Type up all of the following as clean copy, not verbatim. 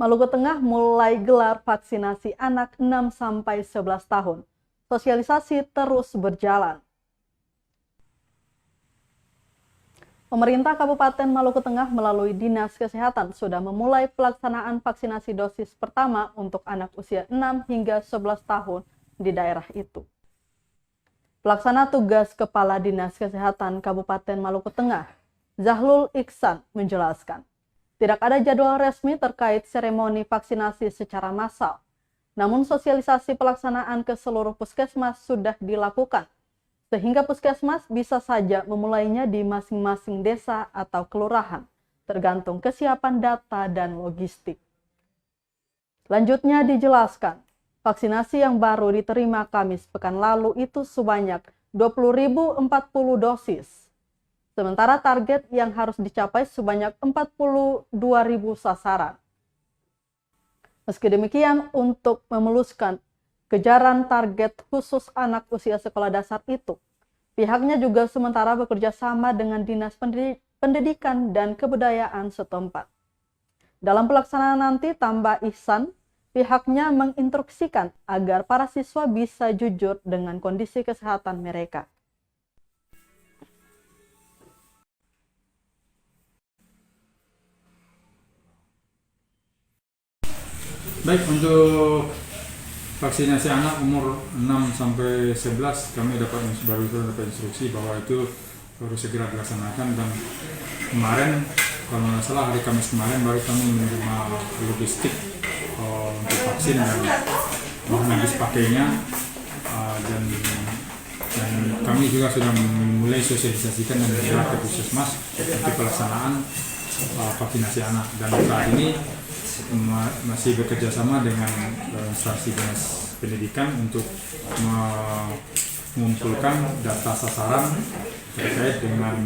Maluku Tengah mulai gelar vaksinasi anak 6-11 tahun. Sosialisasi terus berjalan. Pemerintah Kabupaten Maluku Tengah melalui Dinas Kesehatan sudah memulai pelaksanaan vaksinasi dosis pertama untuk anak usia 6 hingga 11 tahun di daerah itu. Pelaksana tugas Kepala Dinas Kesehatan Kabupaten Maluku Tengah, Zahlul Iksan, menjelaskan, tidak ada jadwal resmi terkait seremoni vaksinasi secara massal. Namun sosialisasi pelaksanaan ke seluruh puskesmas sudah dilakukan, sehingga puskesmas bisa saja memulainya di masing-masing desa atau kelurahan, tergantung kesiapan data dan logistik. Selanjutnya dijelaskan, vaksinasi yang baru diterima Kamis pekan lalu itu sebanyak 20.040 dosis. Sementara target yang harus dicapai sebanyak 42.000 sasaran. Meski demikian, untuk memuluskan kejaran target khusus anak usia sekolah dasar itu, pihaknya juga sementara bekerja sama dengan Dinas Pendidikan dan Kebudayaan setempat. Dalam pelaksanaan nanti, tambah Ihsan, pihaknya menginstruksikan agar para siswa bisa jujur dengan kondisi kesehatan mereka. Baik, untuk vaksinasi anak umur 6-11 kami baru dapat instruksi bahwa itu harus segera dilaksanakan, dan kemarin kalau nggak salah hari Kamis kemarin baru kami menerima logistik untuk vaksin dan bahan habis pakainya, dan kami juga sudah mulai sosialisasikan dan bergerak ke puskesmas untuk pelaksanaan vaksinasi anak, dan saat ini masih bekerja sama dengan instansi Dinas Pendidikan untuk mengumpulkan data sasaran terkait dengan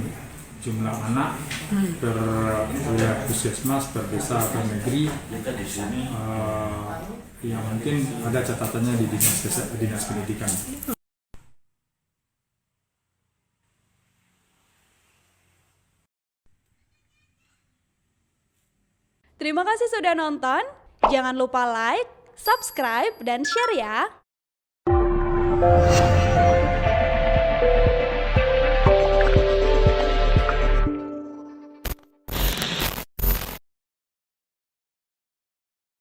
jumlah anak per wilayah puskesmas, per desa, per negeri, yang mungkin ada catatannya di Dinas Pendidikan. Terima kasih sudah nonton. Jangan lupa like, subscribe, dan share ya.